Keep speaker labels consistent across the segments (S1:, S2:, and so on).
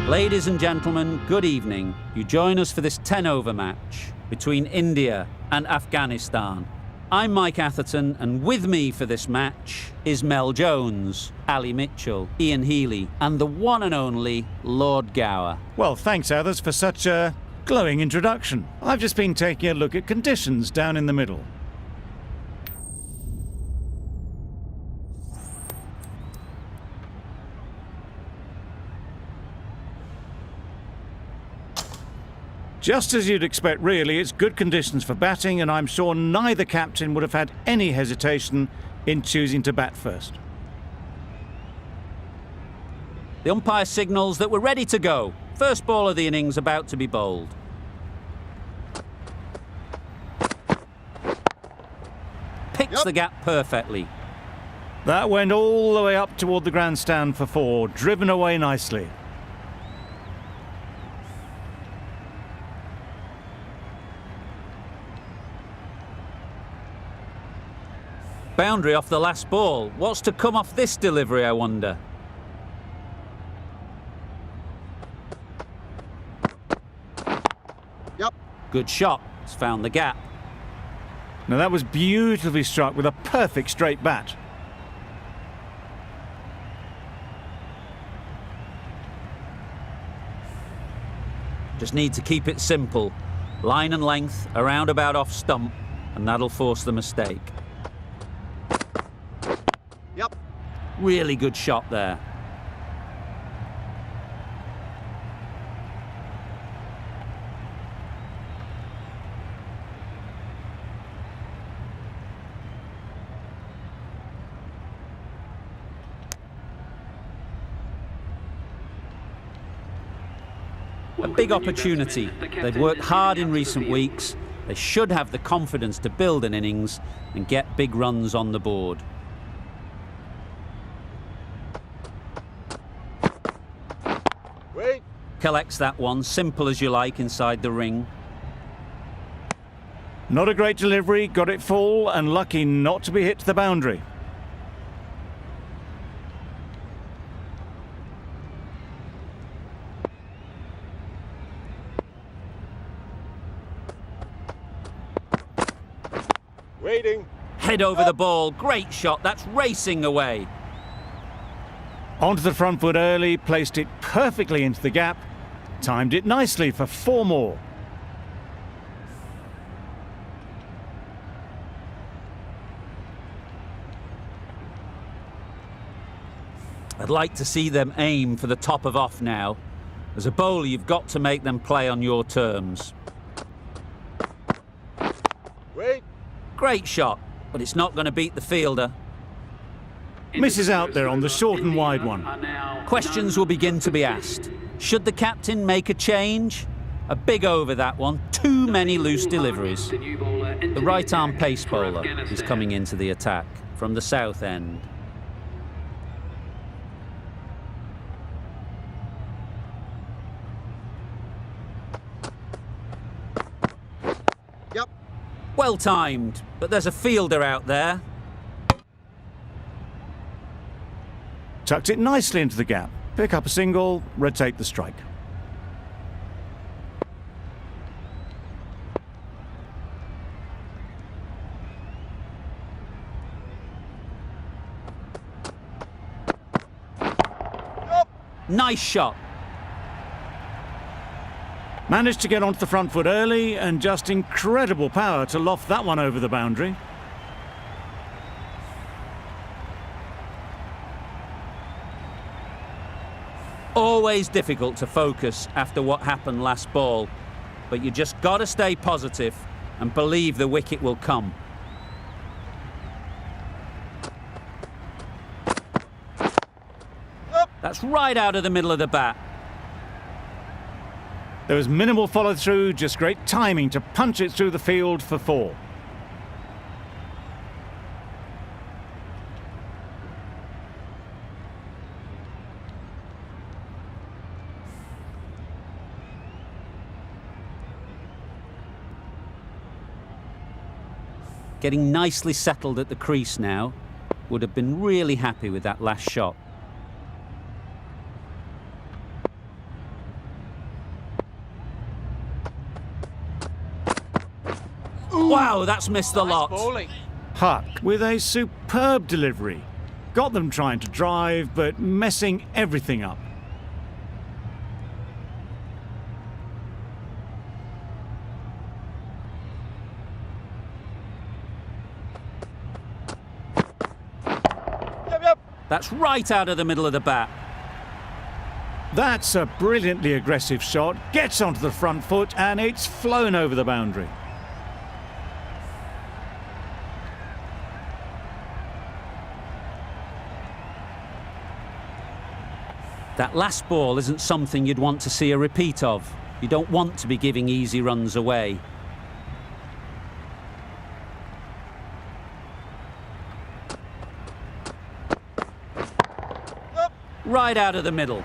S1: Ladies and gentlemen, good evening. You join us for this 10-over match between India and Afghanistan. I'm Mike Atherton, and with me for this match is Mel Jones, Ali Mitchell, Ian Healy, and the one and only Lord Gower.
S2: Well, thanks, Athers, for such a glowing introduction. I've just been taking a look at conditions down in the middle. Just as you'd expect, really, it's good conditions for batting, and I'm sure neither captain would have had any hesitation in choosing to bat first.
S1: The umpire signals that we're ready to go. First ball of the innings about to be bowled. Picks the gap perfectly.
S2: That went all the way up toward the grandstand for 4, driven away nicely.
S1: Boundary off the last ball. What's to come off this delivery, I wonder?
S3: Yep.
S1: Good shot. It's found the gap.
S2: Now that was beautifully struck with a perfect straight bat.
S1: Just need to keep it simple. Line and length, around about off stump, and that'll force the mistake.
S3: Yep.
S1: Really good shot there. A big opportunity. They've worked hard in recent weeks. They should have the confidence to build an innings and get big runs on the board.
S3: Wait.
S1: Collects that one, simple as you like, inside the ring.
S2: Not a great delivery, got it full, and lucky not to be hit to the boundary.
S3: Waiting.
S1: Head over the ball, great shot, that's racing away.
S2: Onto the front foot early, placed it perfectly into the gap, timed it nicely for 4 more.
S1: I'd like to see them aim for the top of off now. As a bowler, you've got to make them play on your terms.
S3: Wait.
S1: Great shot, but it's not going to beat the fielder.
S2: Misses out there on the short and wide one.
S1: Questions will begin to be asked. Should the captain make a change? A big over that one, too many loose deliveries. The right-arm pace bowler is coming into the attack from the south end.
S3: Yep.
S1: Well timed, but there's a fielder out there.
S2: Tucked it nicely into the gap. Pick up a single, rotate the strike.
S3: Yep.
S1: Nice shot.
S2: Managed to get onto the front foot early, and just incredible power to loft that one over the boundary.
S1: Always difficult to focus after what happened last ball, but you just got to stay positive and believe the wicket will come.
S3: Yep.
S1: That's right out of the middle of the bat.
S2: There was minimal follow-through, just great timing to punch it through the field for 4.
S1: Getting nicely settled at the crease now. Would have been really happy with that last shot. Wow, that's missed the lot.
S3: Bowling.
S2: Huck with a superb delivery. Got them trying to drive, but messing everything up.
S3: Yep.
S1: That's right out of the middle of the bat.
S2: That's a brilliantly aggressive shot. Gets onto the front foot and it's flown over the boundary.
S1: That last ball isn't something you'd want to see a repeat of. You don't want to be giving easy runs away. Right out of the middle.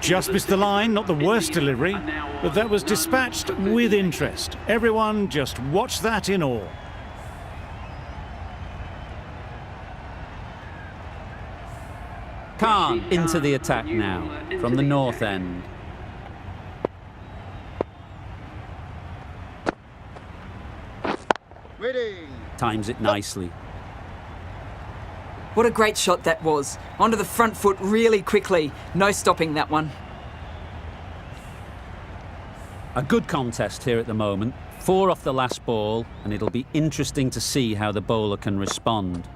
S2: Just missed the line, not the worst delivery, but that was dispatched with interest. Everyone just watched that in awe.
S1: Khan into the attack now, from the north end.
S3: Waiting.
S1: Times it nicely.
S4: What a great shot that was. Onto the front foot really quickly. No stopping that one.
S1: A good contest here at the moment. 4 off the last ball, and it'll be interesting to see how the bowler can respond.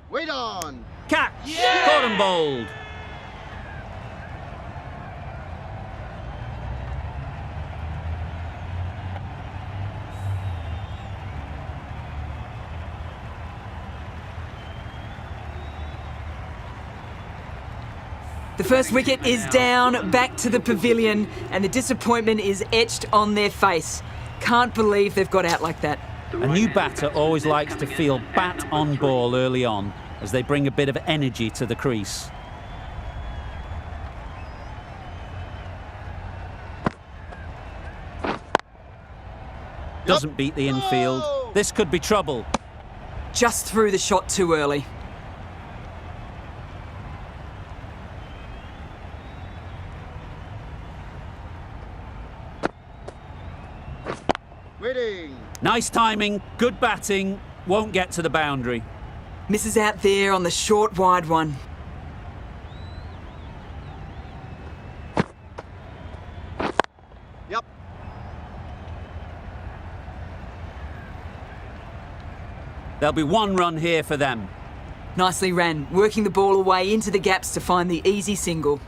S3: Wait on.
S1: Catch! Caught and bowled.
S4: The first wicket is down, back to the pavilion, and the disappointment is etched on their face. Can't believe they've got out like that.
S1: A new batter always likes to feel bat on ball early on, as they bring a bit of energy to the crease. Doesn't beat the infield. This could be trouble.
S4: Just threw the shot too early.
S3: Waiting.
S1: Nice timing, good batting, won't get to the boundary.
S4: Misses out there on the short, wide one.
S3: Yep.
S1: There'll be 1 run here for them.
S4: Nicely ran, working the ball away into the gaps to find the easy single.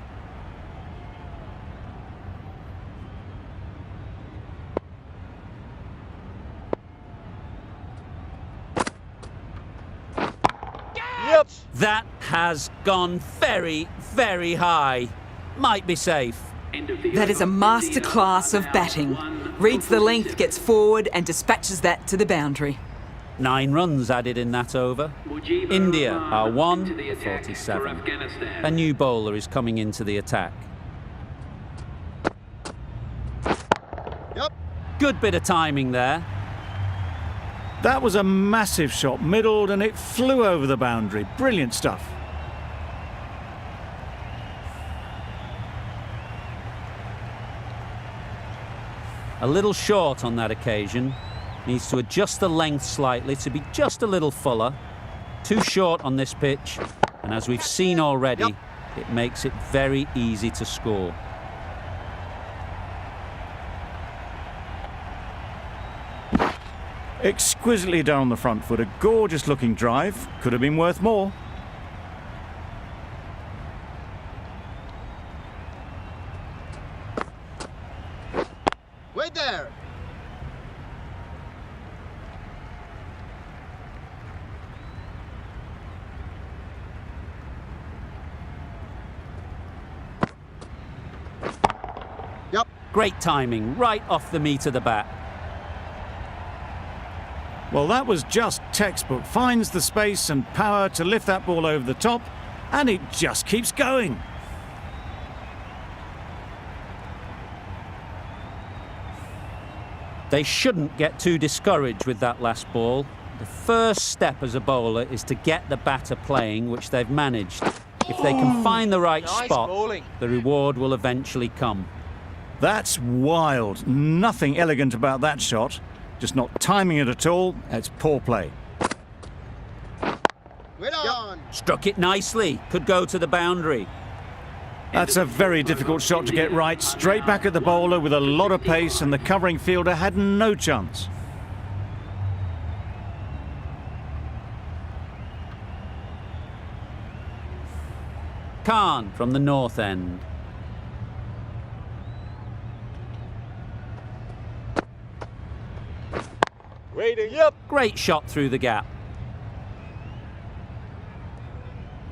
S3: Yep.
S1: That has gone very, very high. Might be safe.
S4: That is a masterclass of batting. Reads the length, gets forward and dispatches that to the boundary.
S1: 9 runs added in that over. India are 1 for 47. A new bowler is coming into the attack.
S3: Yep.
S1: Good bit of timing there.
S2: That was a massive shot, middled, and it flew over the boundary. Brilliant stuff.
S1: A little short on that occasion. Needs to adjust the length slightly to be just a little fuller. Too short on this pitch, and as we've seen already, it makes it very easy to score.
S2: Exquisitely done on the front foot, a gorgeous looking drive. Could have been worth more.
S3: Wait there. Yep.
S1: Great timing, right off the meat of the bat.
S2: Well, that was just textbook. Finds the space and power to lift that ball over the top, and it just keeps going.
S1: They shouldn't get too discouraged with that last ball. The first step as a bowler is to get the batter playing, which they've managed. If they can find the right
S3: Nice
S1: spot,
S3: bowling.
S1: the reward will eventually come.
S2: That's wild. Nothing elegant about that shot. Just not timing it at all. It's poor play.
S3: Wait on.
S1: Struck it nicely. Could go to the boundary.
S2: That's a very difficult shot to get right. Straight back at the bowler with a lot of pace, and the covering fielder had no chance.
S1: Khan from the north end.
S3: Waiting. Yep.
S1: Great shot through the gap.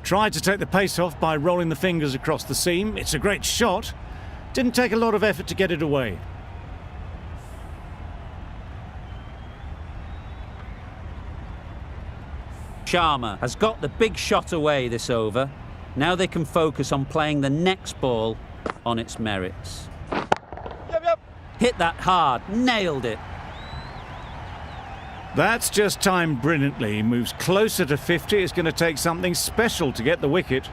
S2: Tried to take the pace off by rolling the fingers across the seam. It's a great shot. Didn't take a lot of effort to get it away.
S1: Sharma has got the big shot away this over. Now they can focus on playing the next ball on its merits.
S3: Yep.
S1: Hit that hard, nailed it.
S2: That's just timed brilliantly. He moves closer to 50. It's going to take something special to get the wicket.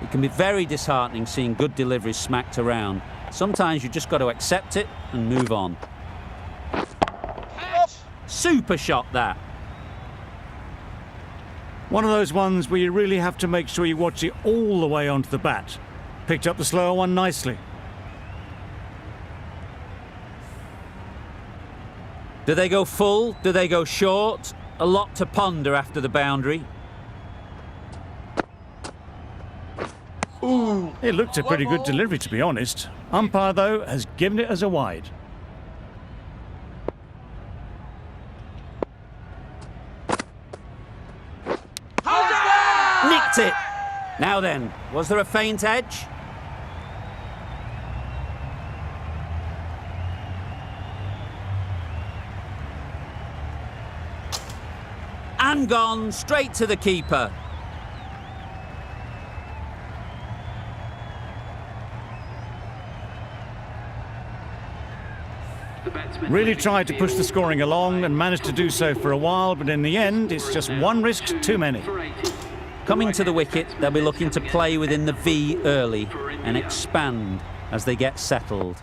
S1: It can be very disheartening seeing good deliveries smacked around. Sometimes you just got to accept it and move on. Super shot that.
S2: One of those ones where you really have to make sure you watch it all the way onto the bat. Picked up the slower one nicely.
S1: Do they go full? Do they go short? A lot to ponder after the boundary.
S3: Ooh.
S2: It looked a pretty good delivery, to be honest. Umpire, though, has given it as a wide.
S1: Nicked it! Now then, was there a faint edge? And gone straight to the keeper.
S2: Really tried to push the scoring along and managed to do so for a while, but in the end, it's just one risk too many.
S1: Coming to the wicket, they'll be looking to play within the V early and expand as they get settled.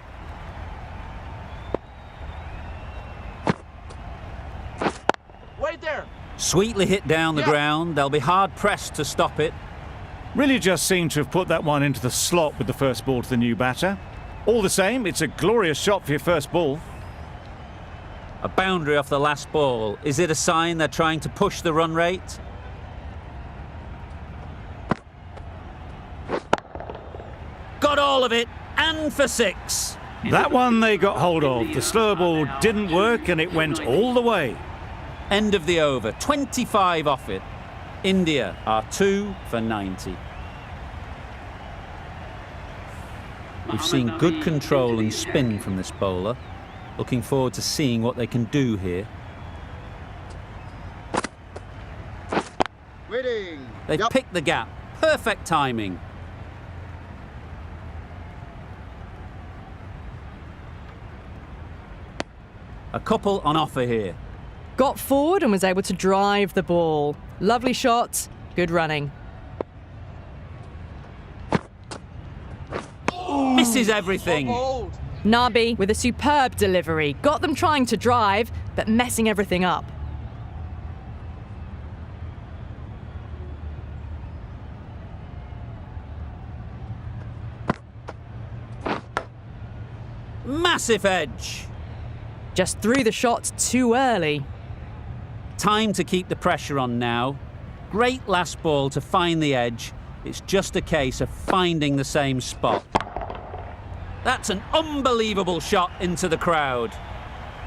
S3: Wait there.
S1: Sweetly hit down the ground, they'll be hard pressed to stop it.
S2: Really just seemed to have put that one into the slot with the first ball to the new batter. All the same, it's a glorious shot for your first ball.
S1: A boundary off the last ball. Is it a sign they're trying to push the run rate? Got all of it, and for 6.
S2: That one they got hold of. The slow ball didn't work and it went all the way.
S1: End of the over, 25 off it. India are 2 for 90. We've seen good control and spin from this bowler. Looking forward to seeing what they can do here.
S3: Waiting.
S1: They've picked the gap. Perfect timing. A couple on offer here.
S5: Got forward and was able to drive the ball. Lovely shot, good running.
S1: Misses everything.
S3: Hold.
S5: Nabi with a superb delivery. Got them trying to drive, but messing everything up.
S1: Massive edge.
S5: Just threw the shot too early.
S1: Time to keep the pressure on now. Great last ball to find the edge. It's just a case of finding the same spot. That's an unbelievable shot into the crowd.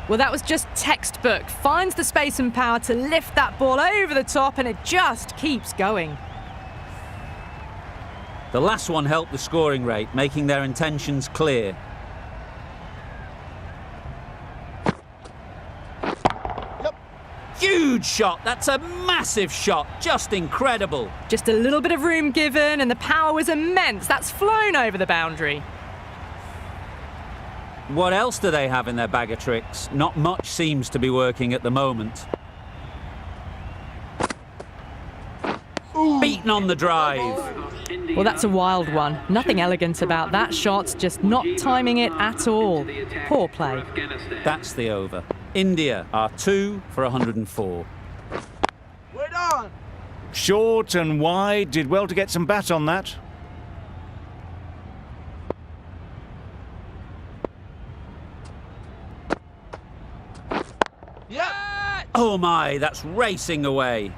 S5: Well, that was just textbook. Finds the space and power to lift that ball over the top, and it just keeps going.
S1: The last one helped the scoring rate, making their intentions clear. Huge shot. That's a massive shot. Just incredible.
S5: Just a little bit of room given, and the power was immense. That's flown over the boundary.
S1: What else do they have in their bag of tricks? Not much seems to be working at the moment. Beaten on the drive.
S5: Well, that's a wild one. Nothing elegant about that shot, just not timing it at all. Poor play.
S1: That's the over. India are 2 for 104.
S3: Wait on.
S2: Short and wide, did well to get some bat on that.
S3: Yep.
S1: Oh my, that's racing away.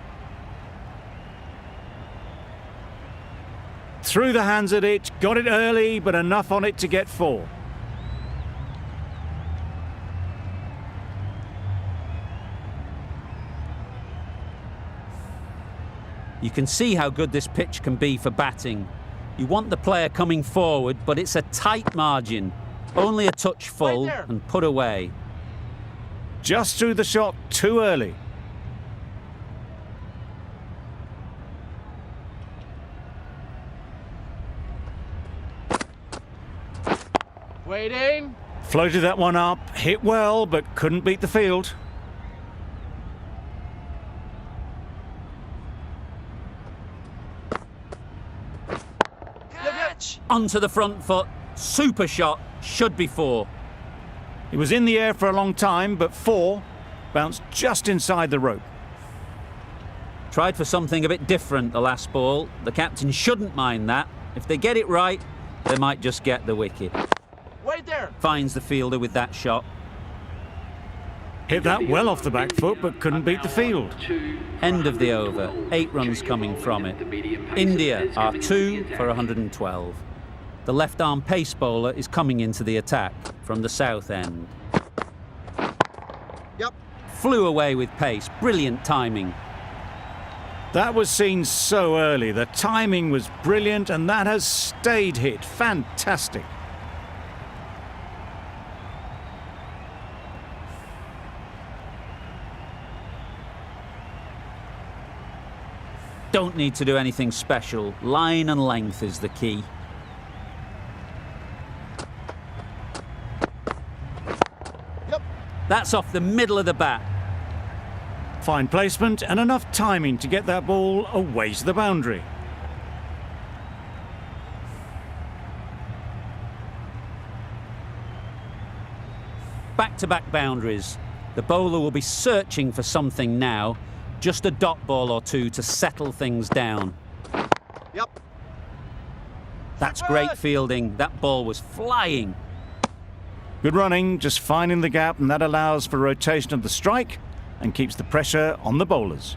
S2: Through the hands at it, got it early, but enough on it to get 4.
S1: You can see how good this pitch can be for batting. You want the player coming forward, but it's a tight margin. Only a touch full
S3: Right there.
S1: and put away.
S2: Just through the shot too early.
S3: Waiting.
S2: Floated that one up, hit well, but couldn't beat the field.
S3: Catch.
S1: Onto the front foot. Super shot. Should be 4.
S2: It was in the air for a long time, but 4 bounced just inside the rope.
S1: Tried for something a bit different the last ball. The captain shouldn't mind that. If they get it right, they might just get the wicket.
S3: Wait there.
S1: Finds the fielder with that shot.
S2: Hit that well off the back foot, but couldn't beat the field.
S1: End of the over. 8 runs coming from it. India are 2 for 112. The left-arm pace bowler is coming into the attack from the south end.
S3: Yep.
S1: Flew away with pace. Brilliant timing.
S2: That was seen so early. The timing was brilliant, and that has stayed hit. Fantastic.
S1: Don't need to do anything special. Line and length is the key.
S3: Yep.
S1: That's off the middle of the bat.
S2: Fine placement and enough timing to get that ball away to the boundary.
S1: Back-to-back boundaries. The bowler will be searching for something now. Just a dot ball or two to settle things down.
S3: Yep.
S1: That's great fielding. That ball was flying.
S2: Good running, just finding the gap, and that allows for rotation of the strike and keeps the pressure on the bowlers.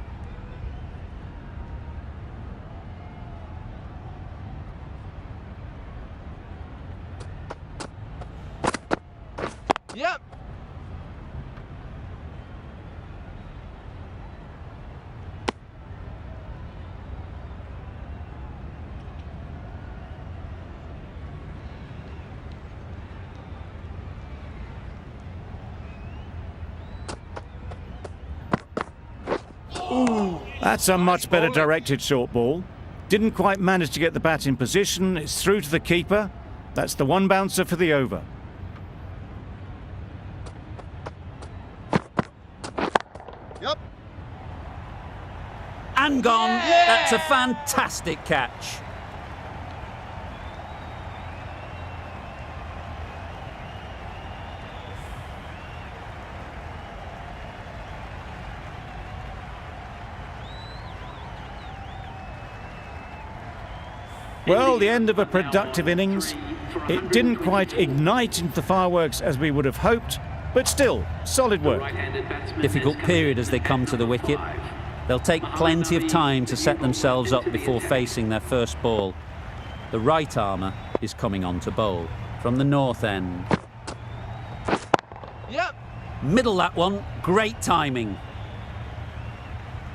S3: Yep.
S2: That's a much better directed short ball. Didn't quite manage to get the bat in position. It's through to the keeper. That's the one bouncer for the over.
S3: Yep.
S1: And gone. That's a fantastic catch.
S2: Well, the end of a productive innings. It didn't quite ignite into the fireworks as we would have hoped, but still, solid work.
S1: Difficult period as they come to the wicket. They'll take plenty of time to set themselves up before facing their first ball. The right armour is coming on to bowl from the north end.
S3: Yep.
S1: Middle that one. Great timing.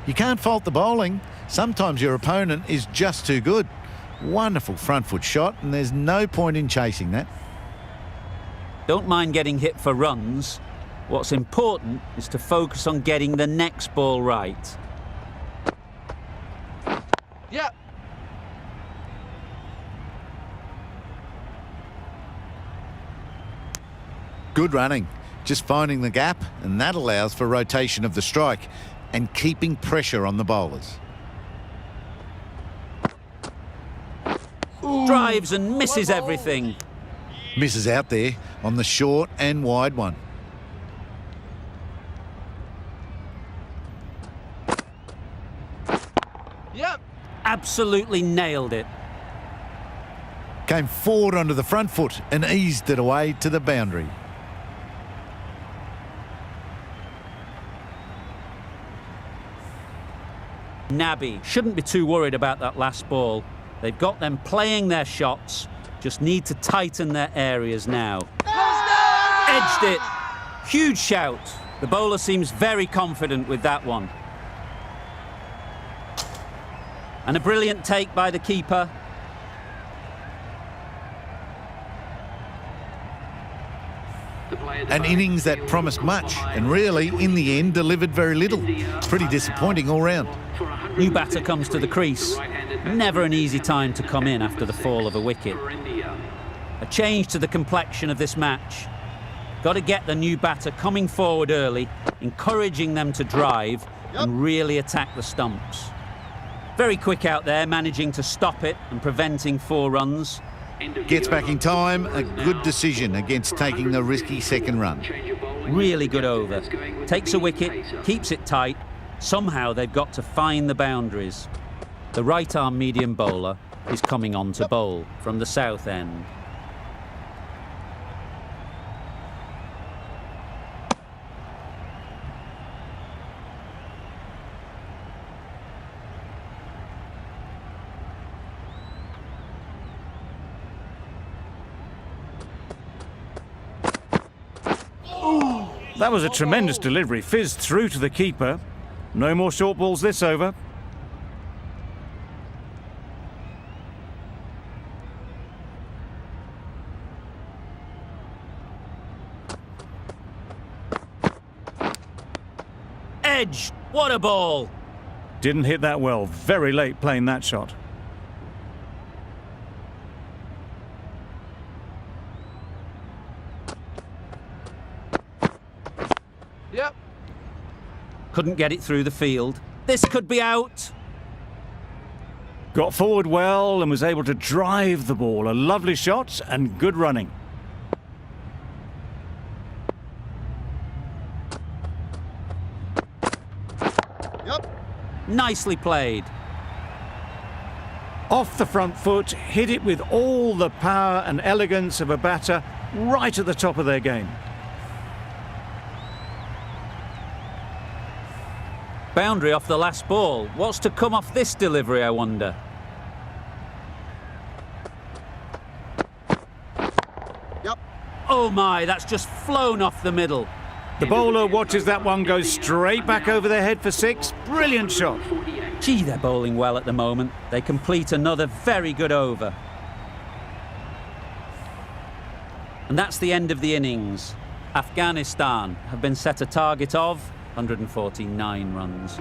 S6: You can't fault the bowling. Sometimes your opponent is just too good. Wonderful front foot shot, and there's no point in chasing that.
S1: Don't mind getting hit for runs. What's important is to focus on getting the next ball right.
S3: Yep.
S6: Good running. Just finding the gap, and that allows for rotation of the strike and keeping pressure on the bowlers.
S1: Drives and misses everything.
S6: Misses out there on the short and wide one.
S3: Yep.
S1: Absolutely nailed it.
S6: Came forward onto the front foot and eased it away to the boundary.
S1: Nabby shouldn't be too worried about that last ball. They've got them playing their shots, just need to tighten their areas now. Edged it. Huge shout. The bowler seems very confident with that one. And a brilliant take by the keeper.
S6: An innings that promised much and really, in the end, delivered very little. Pretty disappointing all round.
S1: New batter comes to the crease. Never an easy time to come in after the fall of a wicket. A change to the complexion of this match. Got to get the new batter coming forward early, encouraging them to drive and really attack the stumps. Very quick out there, managing to stop it and preventing 4 runs.
S6: Gets back in time, a good decision against taking the risky second run.
S1: Really good over. Takes a wicket, keeps it tight. Somehow they've got to find the boundaries. The right-arm medium bowler is coming on to bowl from the south end.
S2: That was a tremendous delivery. Fizzed through to the keeper. No more short balls this over.
S1: Edge! What a ball!
S2: Didn't hit that well. Very late playing that shot.
S3: Yep.
S1: Couldn't get it through the field. This could be out.
S2: Got forward well and was able to drive the ball. A lovely shot and good running.
S3: Yep.
S1: Nicely played.
S2: Off the front foot, hit it with all the power and elegance of a batter right at the top of their game.
S1: Boundary off the last ball. What's to come off this delivery, I wonder?
S3: Yep.
S1: Oh my, that's just flown off the middle.
S2: The bowler watches that one go straight back over their head for 6. Brilliant shot.
S1: Gee, they're bowling well at the moment. They complete another very good over. And that's the end of the innings. Afghanistan have been set a target of 149 runs.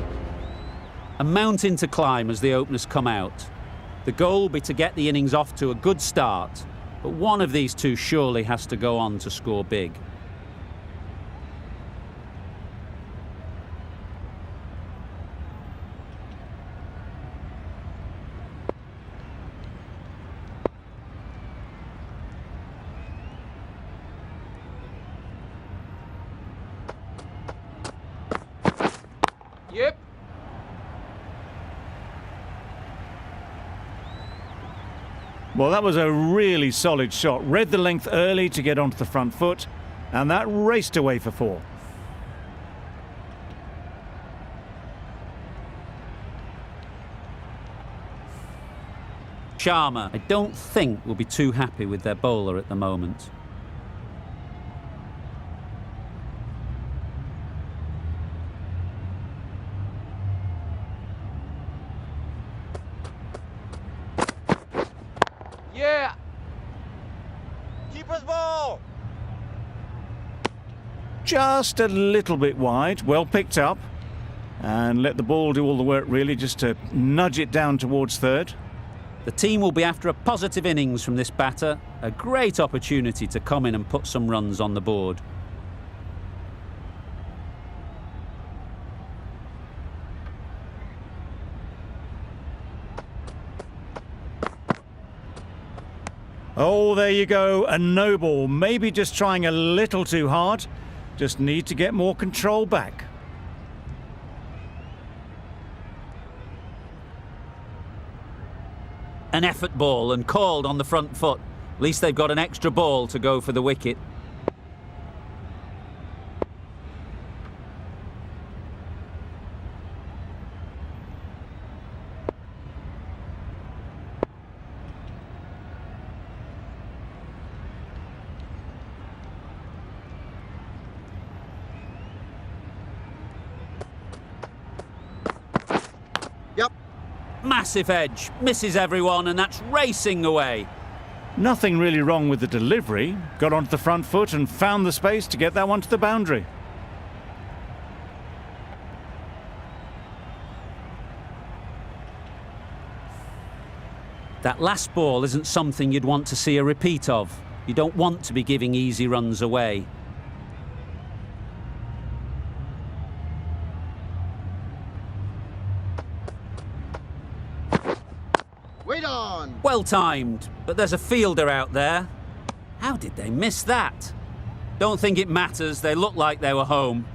S1: A mountain to climb as the openers come out. The goal will be to get the innings off to a good start, but one of these two surely has to go on to score big.
S3: Yep.
S2: Well, that was a really solid shot. Read the length early to get onto the front foot, and that raced away for 4.
S1: Sharma, I don't think, will be too happy with their bowler at the moment.
S3: Yeah. Keeper's ball.
S2: Just a little bit wide, well picked up, and let the ball do all the work really, just to nudge it down towards third.
S1: The team will be after a positive innings from this batter, a great opportunity to come in and put some runs on the board.
S2: Oh, there you go, a no ball. Maybe just trying a little too hard. Just need to get more control back.
S1: An effort ball and called on the front foot. At least they've got an extra ball to go for the wicket.
S3: Yep.
S1: Massive edge, misses everyone, and that's racing away.
S2: Nothing really wrong with the delivery. Got onto the front foot and found the space to get that one to the boundary.
S1: That last ball isn't something you'd want to see a repeat of. You don't want to be giving easy runs away.
S3: Wait on.
S1: Well timed, but there's a fielder out there. How did they miss that? Don't think it matters, they looked like they were home.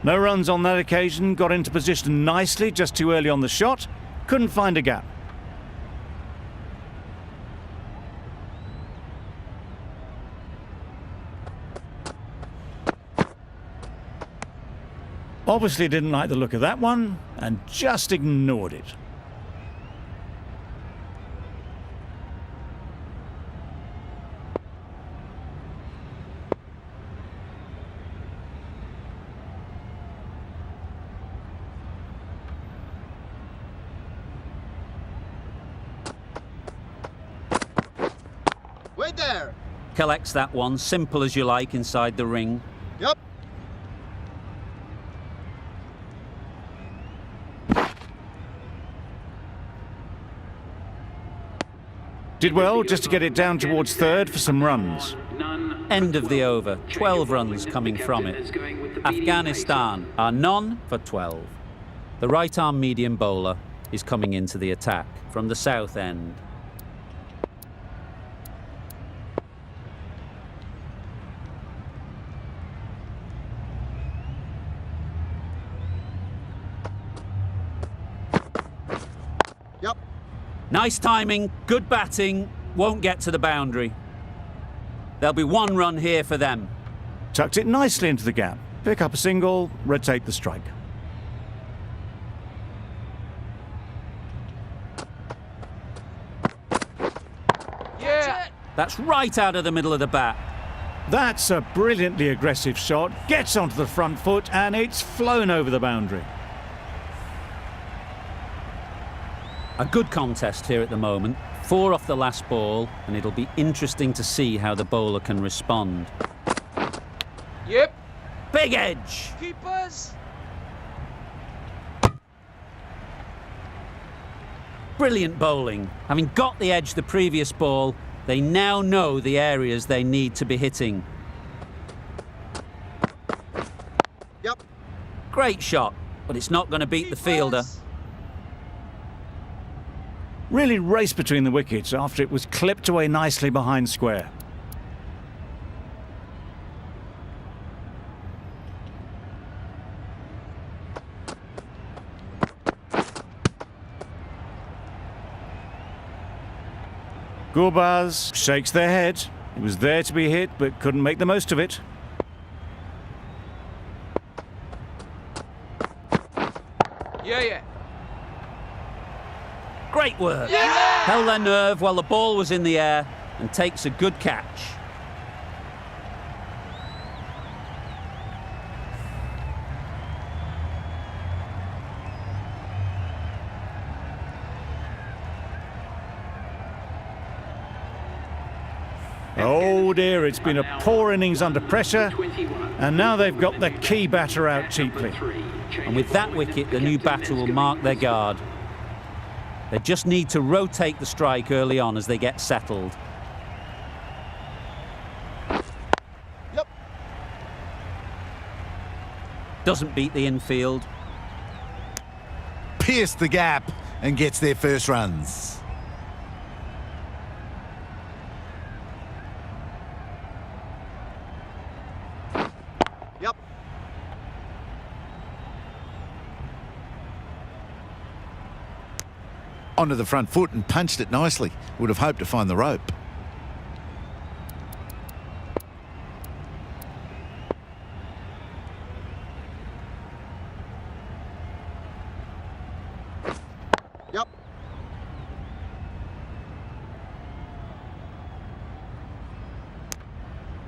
S2: No runs on that occasion, got into position nicely, just too early on the shot. Couldn't find a gap. Obviously didn't like the look of that one and just ignored it.
S3: Wait there.
S1: Collects that one, simple as you like, inside the ring.
S3: Yep.
S2: Did well just to get it down towards third for some runs.
S1: End of the over, 12 runs coming from it. Afghanistan are none for 12. The right-arm medium bowler is coming into the attack from the south end.
S3: Yep.
S1: Nice timing, good batting, won't get to the boundary. There'll be one run here for them.
S2: Tucked it nicely into the gap. Pick up a single, rotate the strike.
S3: Yeah.
S1: That's right out of the middle of the bat.
S2: That's a brilliantly aggressive shot. Gets onto the front foot and it's flown over the boundary.
S1: A good contest here at the moment. 4 off the last ball, and it'll be interesting to see how the bowler can respond.
S3: Yep.
S1: Big edge!
S3: Keepers.
S1: Brilliant bowling. Having got the edge the previous ball, they now know the areas they need to be hitting.
S3: Yep.
S1: Great shot, but it's not going to beat the fielder.
S2: Really raced between the wickets after it was clipped away nicely behind square. Gurbaz shakes their head. It was there to be hit, but couldn't make the most of it.
S3: Yeah.
S1: Great work.
S3: Yeah!
S1: Held their nerve while the ball was in the air and takes a good catch.
S2: Oh dear, it's been a poor innings under pressure, and now they've got the key batter out cheaply.
S1: And with that wicket, the new batter will mark their guard. They just need to rotate the strike early on as they get settled.
S3: Yep.
S1: Doesn't beat the infield.
S6: Pierced the gap and gets their first runs.
S3: Yep.
S6: Onto the front foot and punched it nicely. Would have hoped to find the rope.
S3: Yep.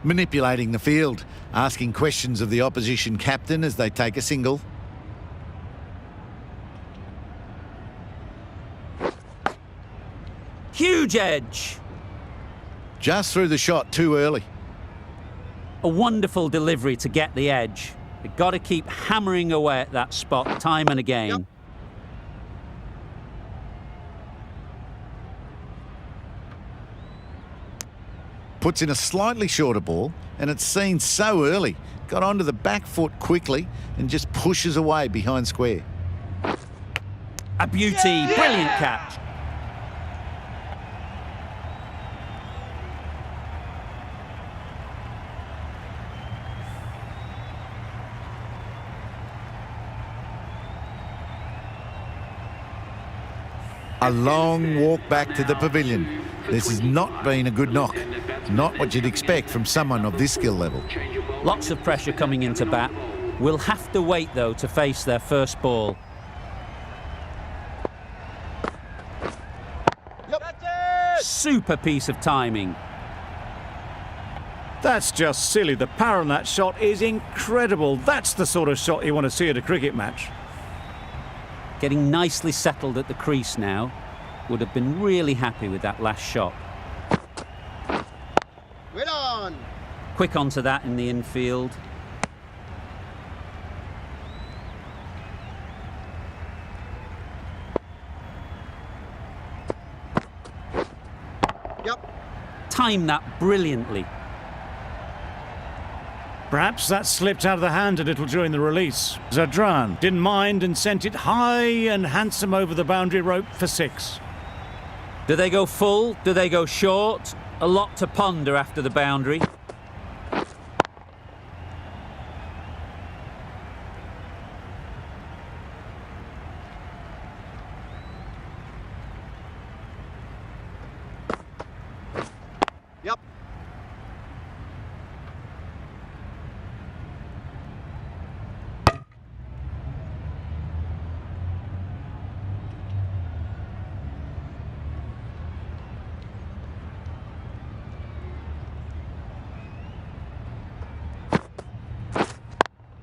S6: Manipulating the field, asking questions of the opposition captain as they take a single.
S1: Huge edge.
S6: Just threw the shot too early.
S1: A wonderful delivery to get the edge. They've got to keep hammering away at that spot time and again.
S3: Yep.
S6: Puts in a slightly shorter ball, and it's seen so early. Got onto the back foot quickly and just pushes away behind square.
S1: A beauty, brilliant catch.
S6: A long walk back to the pavilion. This has not been a good knock. Not what you'd expect from someone of this skill level.
S1: Lots of pressure coming into bat. We'll have to wait, though, to face their first ball.
S3: Yep. That's it.
S1: Super piece of timing.
S2: That's just silly. The power on that shot is incredible. That's the sort of shot you want to see at a cricket match.
S1: Getting nicely settled at the crease now. Would have been really happy with that last shot.
S3: Wait on.
S1: Quick onto that in the infield.
S3: Yep.
S1: Timed that brilliantly.
S2: Perhaps that slipped out of the hand a little during the release. Zadran didn't mind and sent it high and handsome over the boundary rope for 6.
S1: Do they go full? Do they go short? A lot to ponder after the boundary.
S3: Yep.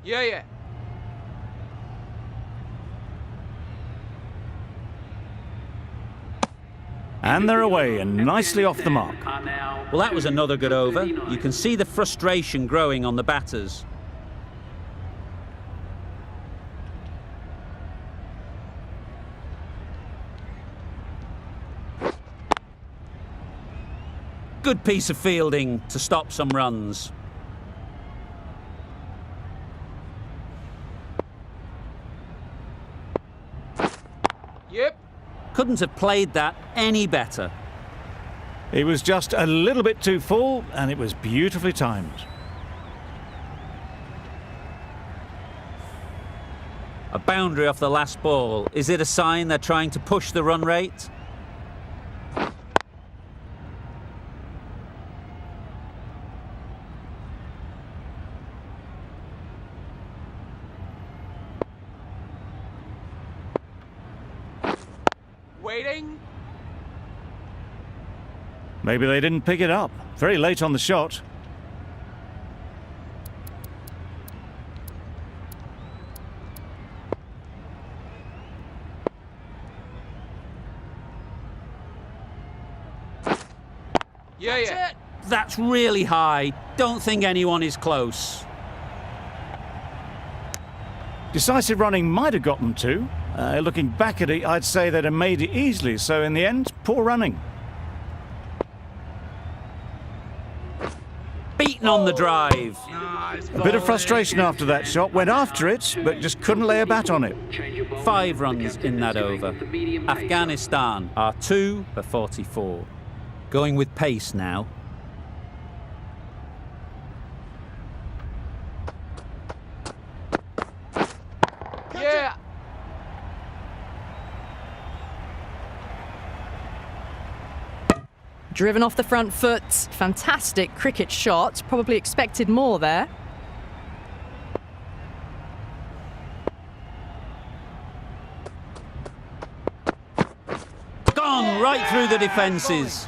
S3: Yeah.
S2: And they're away and nicely off the mark.
S1: Well, that was another good over. You can see the frustration growing on the batters. Good piece of fielding to stop some runs.
S3: Yep.
S1: Couldn't have played that any better.
S2: It was just a little bit too full and it was beautifully timed.
S1: A boundary off the last ball. Is it a sign they're trying to push the run rate?
S3: Waiting.
S2: Maybe they didn't pick it up. Very late on the shot.
S3: Yeah.
S1: That's really high. Don't think anyone is close.
S2: Decisive running might have got them to. Looking back at it, I'd say they'd have made it easily, so in the end, poor running.
S1: Beaten on the drive.
S2: A bit of frustration after that shot, went after it, but just couldn't lay a bat on it.
S1: 5 runs in that over. Afghanistan are 2 for 44. Going with pace now.
S3: Yeah.
S5: Driven off the front foot. Fantastic cricket shot. Probably expected more there.
S1: Gone right through the defences.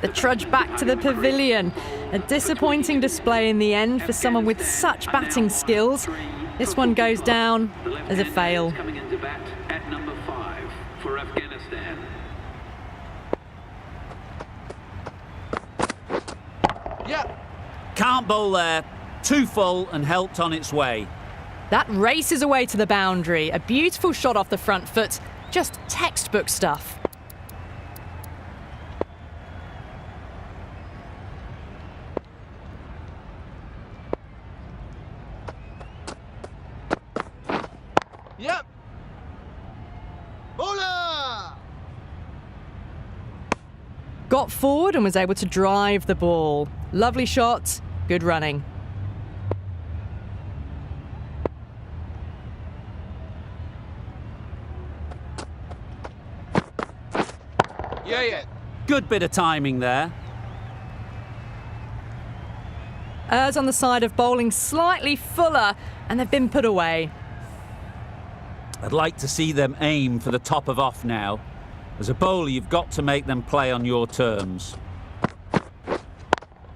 S5: The trudge back to the pavilion. A disappointing display in the end for someone with such batting skills. This one goes down as a fail.
S7: Coming into bat at number 5 for Afghanistan.
S3: Yeah.
S1: Can't bowl there. Too full and helped on its way.
S5: That races away to the boundary. A beautiful shot off the front foot. Just textbook stuff.
S3: Yep. Bowler.
S5: Got forward and was able to drive the ball. Lovely shot, good running.
S3: Yeah.
S1: Good bit of timing there.
S5: Errs on the side of bowling slightly fuller, and they've been put away.
S1: I'd like to see them aim for the top of off now. As a bowler, you've got to make them play on your terms.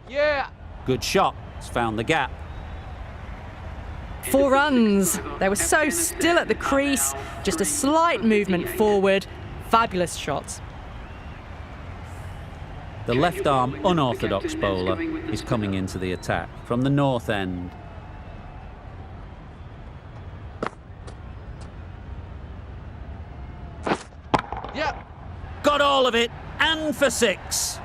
S3: Yeah.
S1: Good shot. It's found the gap.
S5: 4 runs. They were so still at the crease. Just a slight movement forward. Fabulous shot.
S1: The left-arm unorthodox bowler is coming into the attack from the north end.
S3: Yep.
S1: Got all of it, and for 6.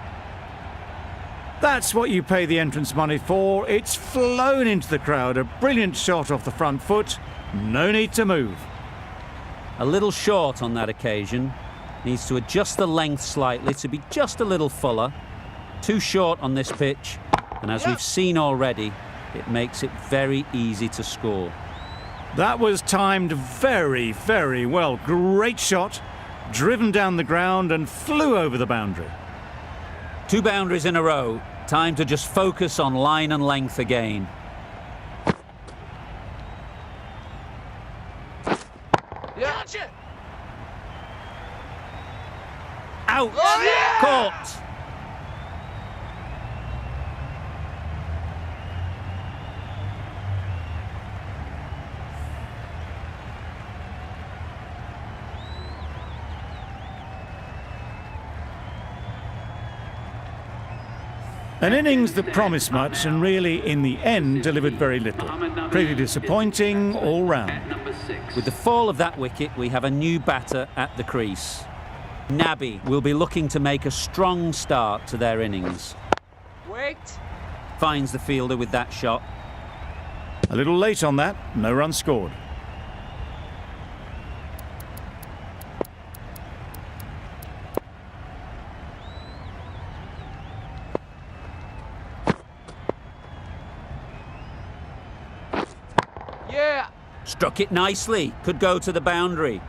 S2: That's what you pay the entrance money for. It's flown into the crowd. A brilliant shot off the front foot. No need to move.
S1: A little short on that occasion. Needs to adjust the length slightly to be just a little fuller. Too short on this pitch, and as we've seen already, it makes it very easy to score.
S2: That was timed very, very well. Great shot. Driven down the ground and flew over the boundary.
S1: 2 boundaries in a row. Time to just focus on line and length again.
S3: Yeah. Gotcha.
S1: Out!
S3: Oh, yeah!
S1: Caught!
S2: An innings that promised much and really, in the end, delivered very little. Pretty disappointing all round.
S7: Number 6.
S1: With the fall of that wicket, we have a new batter at the crease. Nabi will be looking to make a strong start to their innings.
S3: Wait.
S1: Finds the fielder with that shot.
S2: A little late on that, no run scored.
S3: Yeah.
S1: Struck it nicely. Could go to the boundary.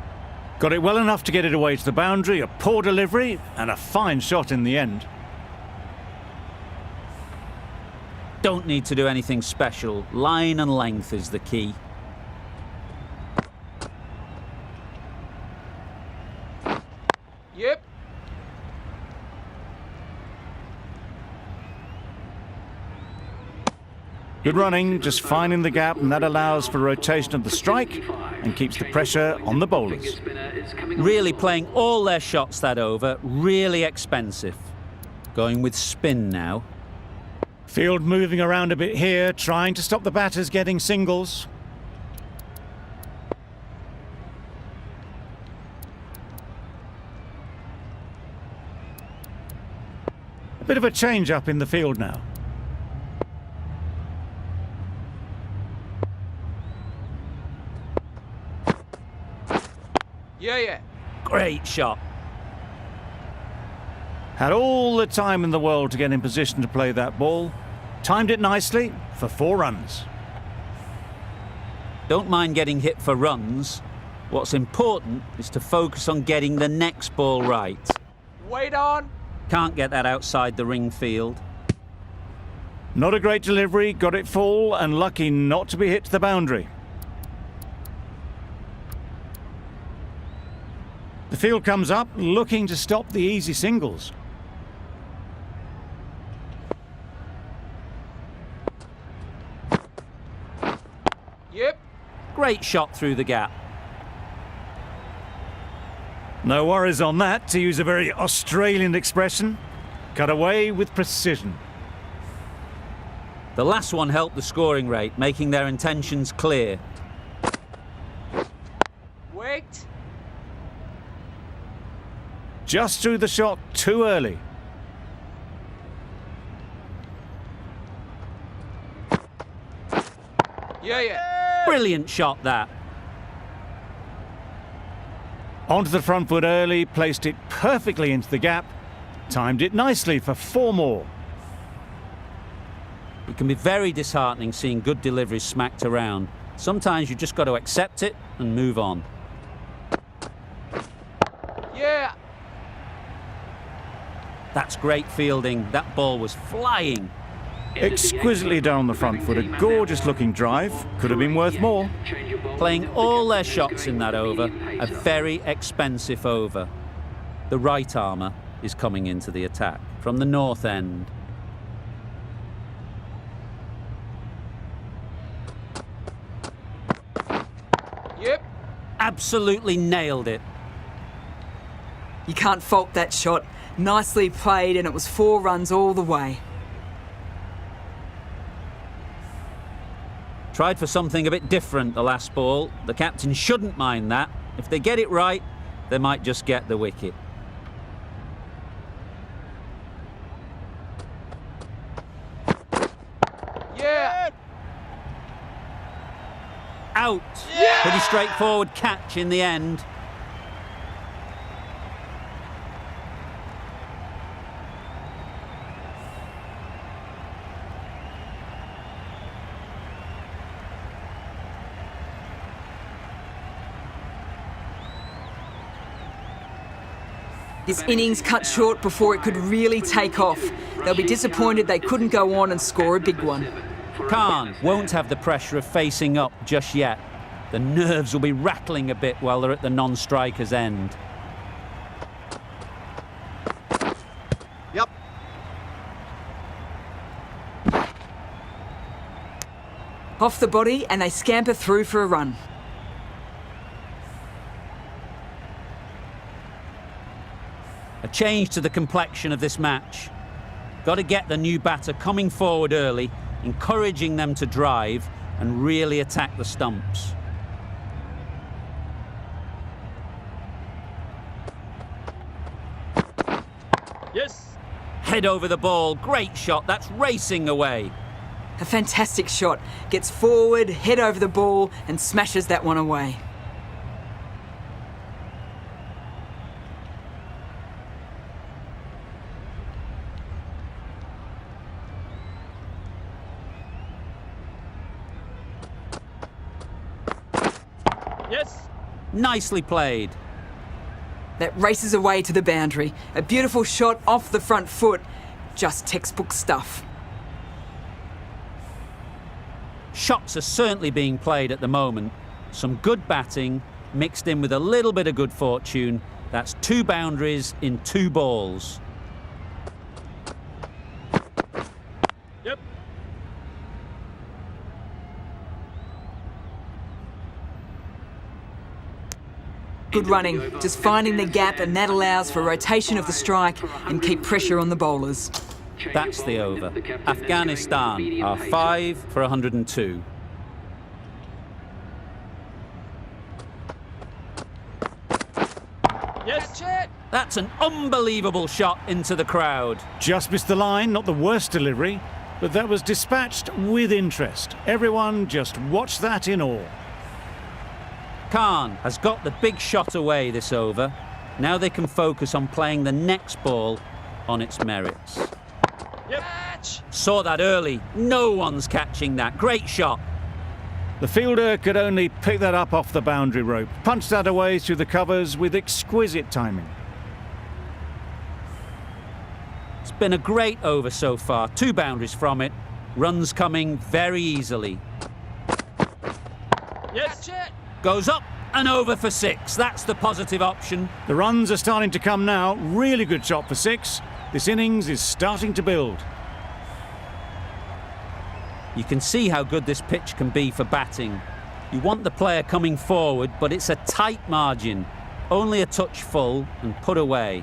S2: Got it well enough to get it away to the boundary, a poor delivery and a fine shot in the end.
S1: Don't need to do anything special. Line and length is the key.
S3: Yep.
S2: Good running, just finding the gap, and that allows for rotation of the strike and keeps the pressure on the bowlers.
S1: Really playing all their shots that over. Really expensive. Going with spin now.
S2: Field moving around a bit here, trying to stop the batters getting singles. A bit of a change up in the field now.
S3: Yeah.
S1: Great shot.
S2: Had all the time in the world to get in position to play that ball. Timed it nicely for 4 runs.
S1: Don't mind getting hit for runs. What's important is to focus on getting the next ball right.
S3: Wait on.
S1: Can't get that outside the ring field.
S2: Not a great delivery, got it full and lucky not to be hit to the boundary. The field comes up, looking to stop the easy singles.
S3: Yep.
S1: Great shot through the gap.
S2: No worries on that, to use a very Australian expression. Cut away with precision.
S1: The last one helped the scoring rate, making their intentions clear.
S3: Wait.
S2: Just threw the shot too early.
S3: Yeah.
S1: Brilliant shot, that.
S2: Onto the front foot early, placed it perfectly into the gap. Timed it nicely for 4 more.
S1: It can be very disheartening seeing good deliveries smacked around. Sometimes you just got to accept it and move on.
S3: Yeah.
S1: That's great fielding. That ball was flying.
S2: Exquisitely down the front foot, a gorgeous looking drive. Could have been worth more.
S1: Playing all their shots in that over, a very expensive over. The right armour is coming into the attack from the north end.
S3: Yep.
S1: Absolutely nailed it.
S4: You can't fault that shot. Nicely played, and it was 4 runs all the way.
S1: Tried for something a bit different the last ball. The captain shouldn't mind that. If they get it right, they might just get the wicket.
S3: Yeah.
S1: Out.
S3: Yeah!
S1: Pretty straightforward catch in the end.
S4: This innings cut short before it could really take off. They'll be disappointed they couldn't go on and score a big one.
S1: Khan won't have the pressure of facing up just yet. The nerves will be rattling a bit while they're at the non-striker's end.
S3: Yep.
S4: Off the body, and they scamper through for a run.
S1: A change to the complexion of this match. Got to get the new batter coming forward early, encouraging them to drive and really attack the stumps.
S3: Yes.
S1: Head over the ball, great shot, that's racing away.
S4: A fantastic shot. Gets forward, head over the ball, and smashes that one away.
S3: Yes.
S1: Nicely played.
S4: That races away to the boundary. A beautiful shot off the front foot. Just textbook stuff.
S1: Shots are certainly being played at the moment. Some good batting mixed in with a little bit of good fortune. That's 2 boundaries in 2 balls.
S3: Yep.
S4: Good running, just finding the gap, and that allows for rotation of the strike and keep pressure on the bowlers.
S1: That's the over. Afghanistan are 5 for 102.
S3: Yes.
S1: That's an unbelievable shot into the crowd.
S2: Just missed the line, not the worst delivery, but that was dispatched with interest. Everyone just watched that in awe.
S1: Khan has got the big shot away this over. Now they can focus on playing the next ball on its merits.
S3: Yep.
S1: Saw that early. No one's catching that. Great shot.
S2: The fielder could only pick that up off the boundary rope, punched that away through the covers with exquisite timing.
S1: It's been a great over so far. 2 boundaries from it. Runs coming very easily.
S3: Yes.
S1: Goes up and over for 6. That's the positive option.
S2: The runs are starting to come now. Really good shot for 6. This innings is starting to build.
S1: You can see how good this pitch can be for batting. You want the player coming forward, but it's a tight margin. Only a touch full and put away.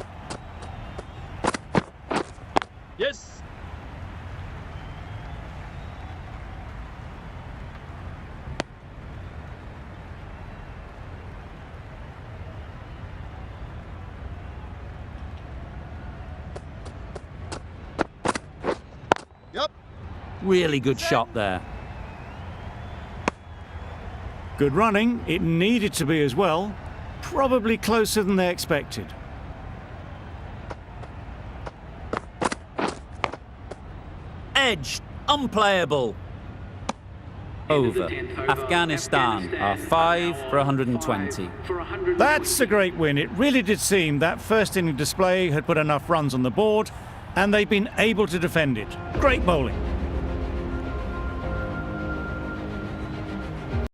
S3: Yes.
S1: Really good shot there.
S2: Good running. It needed to be as well. Probably closer than they expected.
S1: Edged. Unplayable. Over. Afghanistan are 5 for 120.
S2: That's a great win. It really did seem that first inning display had put enough runs on the board, and they've been able to defend it. Great bowling.